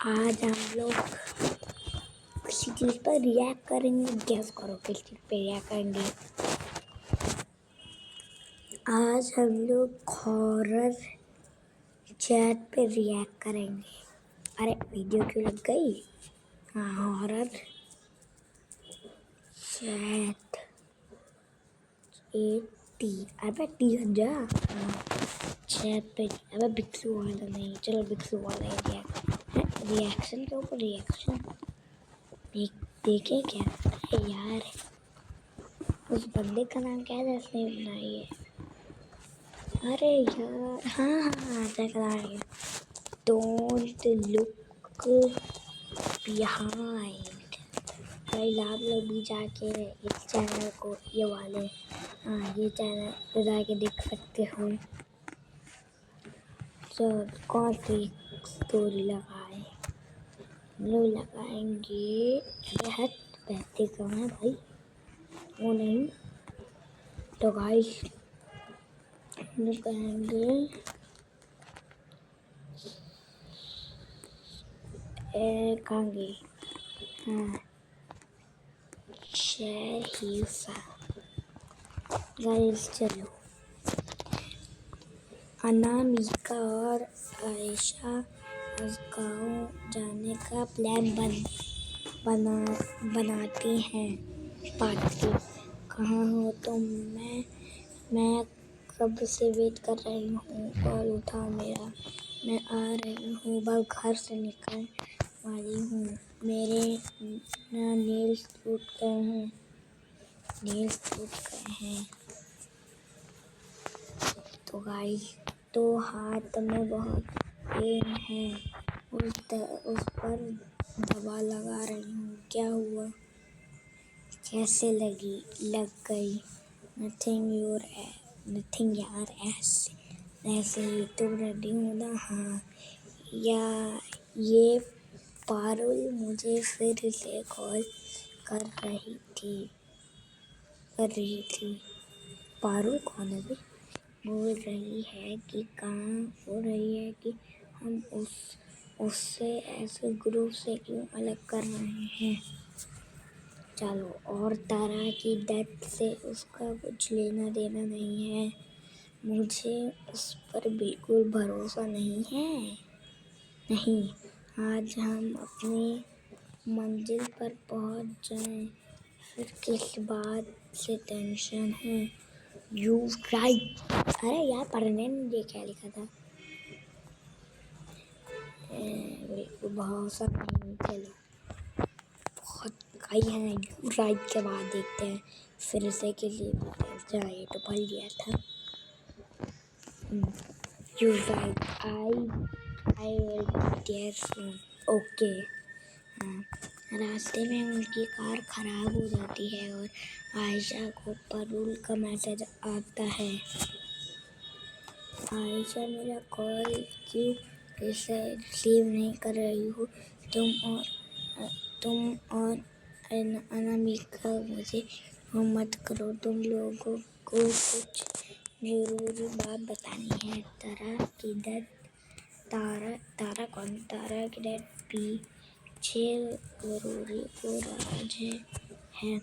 आज हम लोग किसी चीज़ पर रिएक्ट करेंगे। गैस करो किस चीज़ पे रिएक्ट करेंगे। आज हम लोग हॉरर चैट पे रिएक्ट करेंगे। अरे वीडियो क्यों लग गई। हाँ, हॉरर चैट अबे टी हट जा। चैट पे अबे बिक्सू वाला नहीं, चलो बिक्सू वाला ही रिएक्शन के ऊपर रिएक्शन देखे क्या। अरे यार उस बंदे का नाम क्या है जिसने बनाई है। अरे यार हाँ देख रहा है। Don't look behind. भाई आप लोग भी जाके इस चैनल को ये चैनल पे जाके देख सकते हो। तो कौन सी स्टोरी लगाए हम लोग लगाएंगे। अरे हट बैठते कहाँ है भाई, वो नहीं तो गाइस हम लोग कहेंगे कांगे। हाँ हिस्सा गाइस चलो। अनामिका और आयशा आज गाँव जाने का प्लान बनाती हैं। पार्टी कहाँ हो तुम। मैं कब से वेट कर रही हूँ। कॉल उठाओ मेरा, मैं आ रही हूँ, बस घर से निकल वाली हूँ। मेरे नेल्स टूट गए हैं। तो गाइस तो हाथ में बहुत पेन है। उस पर दवा लगा रही हूँ। क्या हुआ, कैसे लग गई। नथिंग यार, ऐसे ही। तुम रेडी हो ना। हाँ ये पारुल मुझे फिर से कॉल कर रही थी। पारुल कौन है भी। बोल रही है कि हम उससे ऐसे ग्रुप से क्यों अलग कर रहे हैं। चलो, और तारा की डेथ से उसका कुछ लेना देना नहीं है। मुझे उस पर बिल्कुल भरोसा नहीं है। नहीं, आज हम अपनी मंजिल पर पहुंच जाएं, फिर किस बात से टेंशन है। You right. अरे यार पढ़ने में क्या लिखा था। बिल्कुल भरोसा नहीं। चलो बहुत कई है। यू राइट के बाद देखते हैं फिर से के लिए ये तो पढ़ लिया था। You right, I will be there soon. Okay. रास्ते में उनकी कार खराब हो जाती है और आयशा को पारुल का मैसेज आता है। आयशा मेरा कॉल क्यों रिसीव नहीं कर रही हो। तुम और अनामिका मुझे मत करो। तुम लोगों को कुछ जरूरी बात बतानी है। तारा की डेथ पीछे जरूरी हो राज है।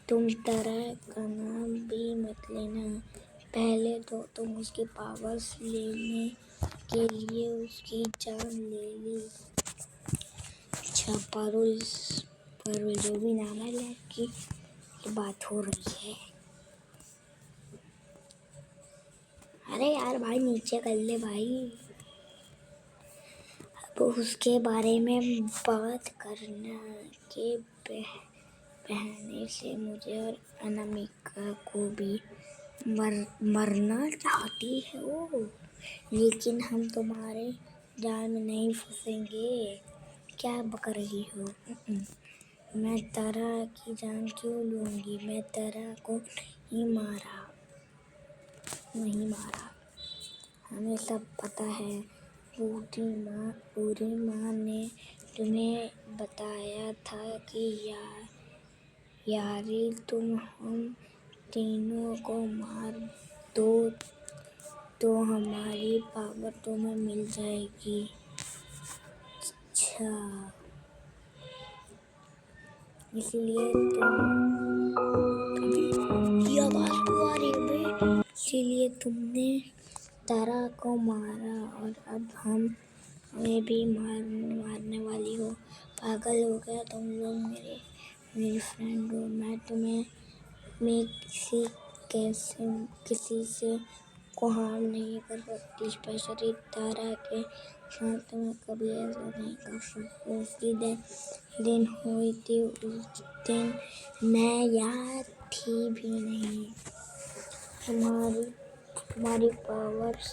तुम तारा का नाम भी मत लेना। पहले तो तुम उसकी पावर्स लेने के लिए उसकी जान ले ली। अच्छा पारुल जो भी नाम है लड़की की बात हो रही है। अरे यार भाई नीचे कर ले भाई। अब उसके बारे में बात करना के बहने से मुझे और अनामिका को भी मरना चाहती है वो। लेकिन हम तुम्हारे जाल में नहीं फंसेंगे। क्या बक रही हो। मैं तारा की जान क्यों लूँगी। मैं तारा को नहीं मारा। हमें सब पता है। पूरी माँ ने तुम्हें बताया था कि यारी तुम हम तीनों को मार दो तो हमारी पावर तुम्हें मिल जाएगी। अच्छा, इसलिए अभी ये आवाज क्यों आ रही है बे? इसीलिए तुमने तारा को मारा और अब हमें भी मारने वाली हो। पागल हो गया तुम लोग। मेरी फ्रेंड हो। मैं किसी से को हार्म नहीं कर सकती, स्पेशली तारा के साथ मैं कभी ऐसा नहीं कर सकती। उसकी दिन हुई थी, उस दिन मैं याद थी भी नहीं। तुम्हारी पावर्स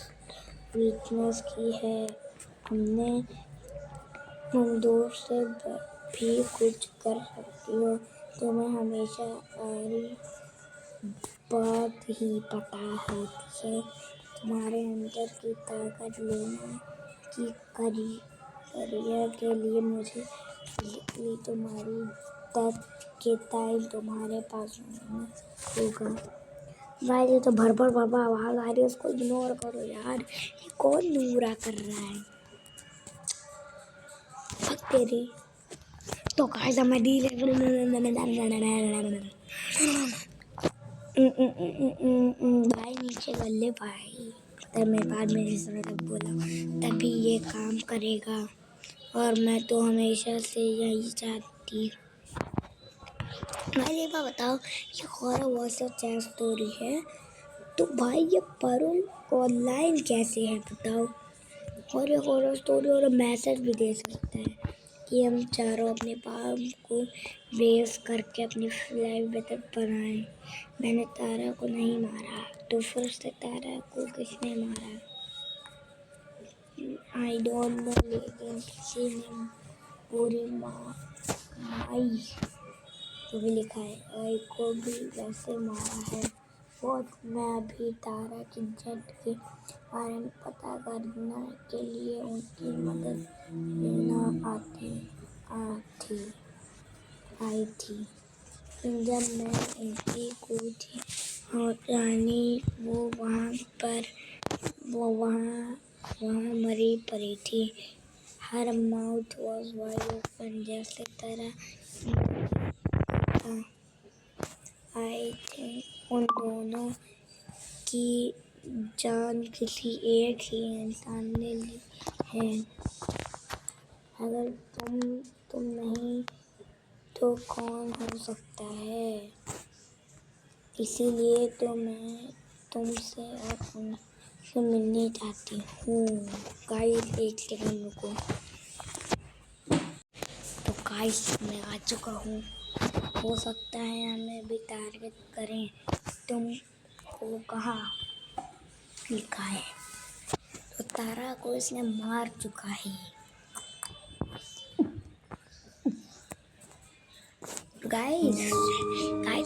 वीकनेस की है। तुम दूर से भी कुछ कर सकती हो। तुम्हें हमेशा सारी बात ही पता होती है। तुम्हारे अंदर की ताकत लेना की करियर के लिए मुझे फिजिकली तुम्हारी ताकत तुम्हारे पास होगा। भाई ये तो भर आवाज आ रही है, उसको इग्नोर करो यार। ये कौन नूरा कर रहा है? तेरी तो कैसा मैं डील भाई नीचे कर ले भाई। तब मेरे बाद में जिसने तब बोला तभी ये काम करेगा, और मैं तो हमेशा से यही चाहती। भाई ये बात बताओ, ये हॉरर वर्सेस चैन स्टोरी है तो भाई ये परुल ऑनलाइन कैसे है बताओ? और ये हॉरर स्टोरी और मैसेज भी दे सकता है कि हम चारों अपने पाप को बेस करके अपनी लाइफ बेहतर बनाएं। मैंने तारा को नहीं मारा, तो फिर से तारा को किसने मारा? आई डोंट नो, लेकिन किसी ने पूरी माई जो भी लिखा है आई को भी वैसे मारा है। और मैं अभी तारा की जेट के बारे में पता करने के लिए उनकी मदद लेना आई थी। जब मैं उनकी कूदी और रानी वो वहाँ मरी पड़ी थी। हर माउथ वॉज वाइड ओपन, जैसे तरह आई थिंक उन दोनों की जान किसी एक ही इंसान ने ली है। अगर तुम नहीं तो कौन हो सकता है? इसीलिए तो मैं तुमसे और उनसे मिलने चाहती हूँ। गाइस एक सेकंड रुको। तो गाइस मैं आ चुका हूँ। हो सकता है हमें भी टारगेट करें। तुमको कहाँ लिखा है? तो तारा को इसने मार चुका है। गाइस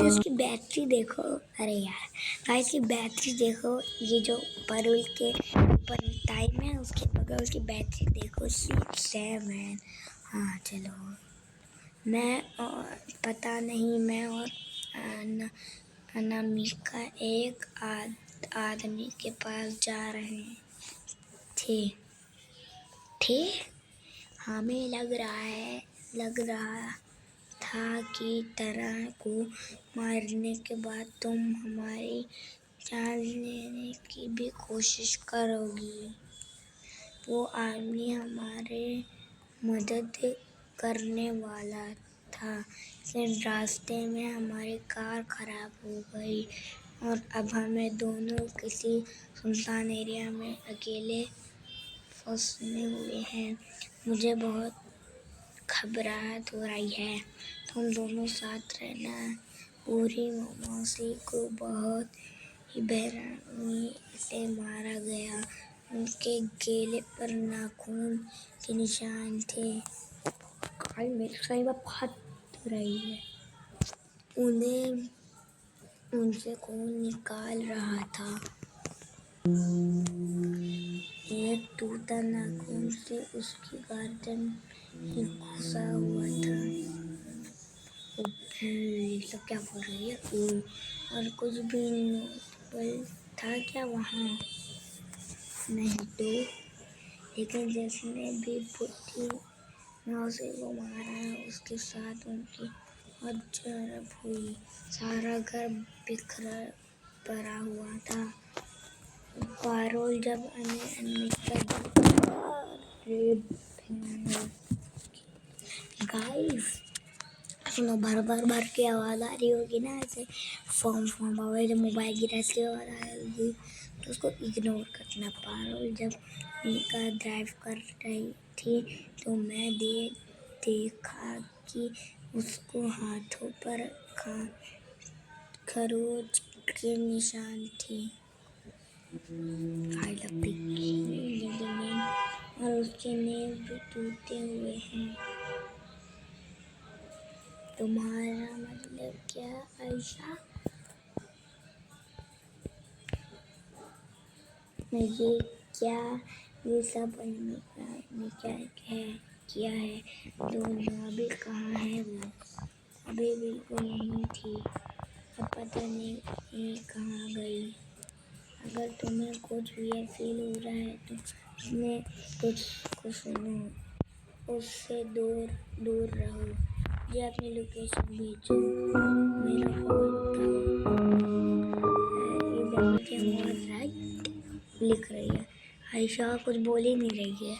इसकी बैटरी देखो। अरे यार गाइस की बैटरी देखो। ये जो परुल के ऊपर टाइम है उसके बगल उसकी बैटरी देखो 6 हाँ चलो मैं पता नहीं, मैं और अनामिका एक आदमी के पास जा रहे थे। हमें लग रहा था कि तरह को मारने के बाद तुम हमारी जान लेने की भी कोशिश करोगी। वो आदमी हमारे मदद करने वाला था, लेकिन रास्ते में हमारी कार खराब हो गई और अब हमें दोनों किसी सुनसान एरिया में अकेले फंसे हुए हैं। मुझे बहुत घबराहट हो रही है। तुम दोनों साथ रहना। पूरी मौसी को बहुत ही बेरहमी से मारा गया। उनके गले पर नाखून के निशान थे। मेरी सही में फट रही है। उनसे खून निकाल रहा था। एक टूटा नाखून से उसकी गर्दन में घुसा हुआ था। सब क्या बोल रही है? और कुछ भी नोटेबल था क्या वहाँ? नहीं तो, लेकिन जिसने भी बुद्धि उसे को मारा, उसके साथ उनकी हत्या हुई। सारा घर बिखरा पड़ा हुआ था। पारुल जब गाइस सुनो, भर के आवाज आ रही होगी ना, ऐसे फॉर्म आवाज, जब मोबाइल की रस की आवाज आएगी तो उसको इग्नोर करना। पारुल जब निका ड्राइव कर रही थी तो मैं देखा कि उसको हाथों पर खरोच के निशान थे। और उसके नेल भी टूटे हुए हैं। तुम्हारा मतलब क्या आयशा? ये सब ने क्या किया है? दोनों अभी कहाँ है? वो अभी बिल्कुल नहीं थी, अब पता नहीं कहाँ गई। अगर तुम्हें कुछ भी फील हो रहा है तो उसमें कुछ सुनो, उससे दूर रहो। ये अपनी लोकेशन भेजो, मेरा कॉल उठाओ। राइट लिख रही है। आयशा कुछ बोल ही नहीं रही है।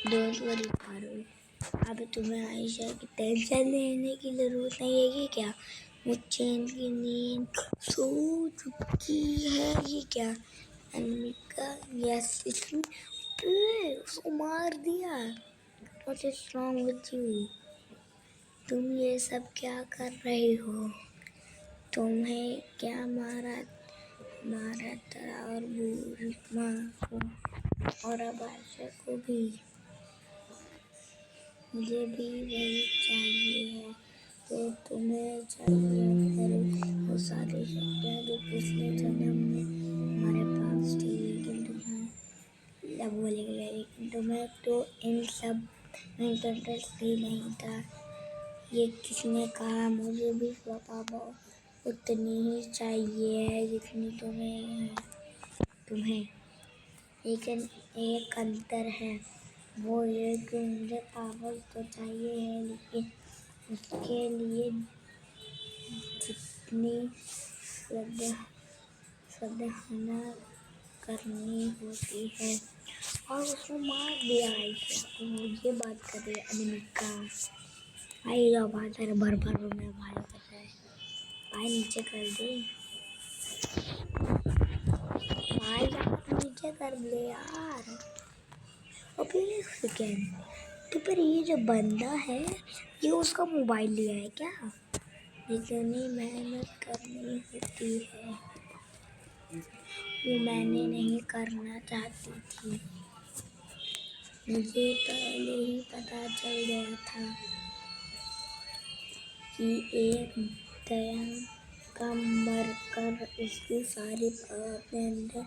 डोंट वरी पारुल, अब तुम्हें आयशा की टेंशन लेने की जरूरत नहीं है कि क्या? मुझे इनकी नींद सो चुकी है। ये क्या अनमिका? यस उसको मार दिया। What is wrong with you? तुम ये सब क्या कर रही हो? तुम्हें क्या मारा था? और बुरमा को और अब आयशा को भी। मुझे भी वही चाहिए है तो तुम्हें चाहिए फिर वो सारी शक्तियाँ जो पिछले जन्म में हमारे पास थी। लेकिन तुम्हें तो इन सब में इंटरेस्ट ही नहीं था। ये किसने कहा? मुझे भी पापा उतनी ही चाहिए है जितनी तुम्हें। लेकिन एक अंतर है, वो ये कि मुझे पावर तो चाहिए है, लेकिन उसके लिए जितनी साधना करनी होती है। और उसको मार दिया आयशा को। ये बात कर रही है अनमिका। भाई जाओ बाहर, तेरे भर में भाई कर रहा है। भाई नीचे कर दे, भाई नीचे कर दे यार। अभी एक सेकेंड, तो पर ये जो बंदा है ये उसका मोबाइल लिया है क्या? इतनी मेहनत करनी होती है, वो मैंने नहीं करना चाहती थी। मुझे पहले ही पता चल गया था कि एक दया का मर कर उसकी सारी पावर अपने अंदर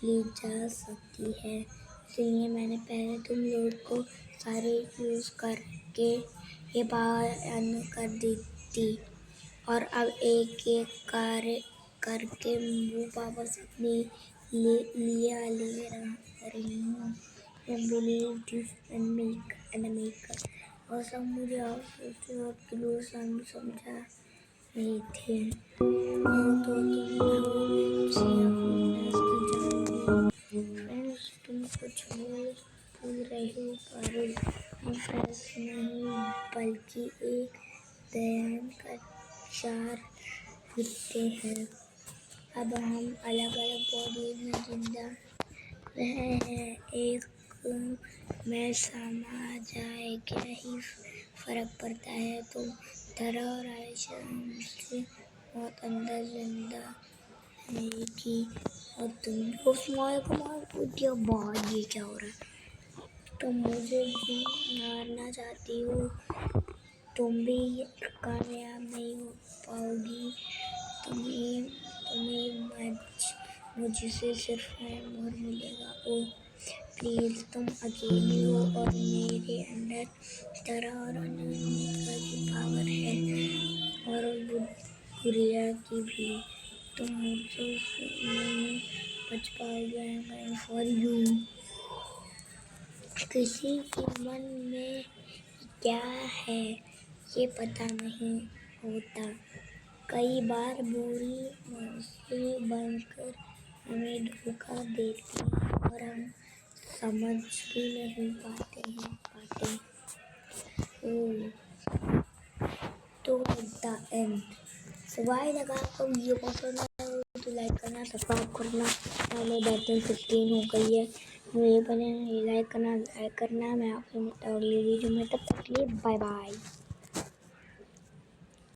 ली जा सकती है। इसलिए मैंने पहले तुम लोग को सारे यूज़ करके ये पावर ऑन कर दी थी, और अब एक एक कार्य करके वो वापस अपने ले रही हूँ। I believe this अनमिका। और सब मुझे और क्लू समझा रहे थे। तो फ्रेंड्स, तुम कुछ भूल रहे हो पारुल। हम फ्रेंड्स नहीं बल्कि एक ध्यान का 4 हिस्से हैं। अब हम अलग अलग बॉडी में जिंदा रहे हैं, एक में समा जाए क्या ही फर्क पड़ता है? तुम धरा और आयशा मुझसे बहुत अंदर जिंदा रहेगी, और तुम उस मॉल को मार दिया। बहुत ये क्या हो रहा है? तुम मुझे भी मारना चाहती हो? तुम भी कामयाब नहीं हो पाओगी। तुम्हें मुझसे सिर्फ मोर मिलेगा। ओ प्लीज, तुम अकेली हो और मेरे अंदर तरह और अनन्यता की पावर है, और गुड़िया की भी। तुम मुझसे नहीं बच पाओगे। For you. किसी के मन में क्या है ये पता नहीं होता। कई बार बुरी मनुष्य बनकर हमें धोखा देती है और हम समझ भी नहीं पाते। तो द एंड। तो भाई अगर आपको वीडियो पसंद आया तो लाइक करना, सब्सक्राइब करना। पहले बैटन 15 हो गई है, मुझे बने लाइक करना। मैं आपसे मिलता हूँ अगली वीडियो में, तब तक के लिए बाय बाय।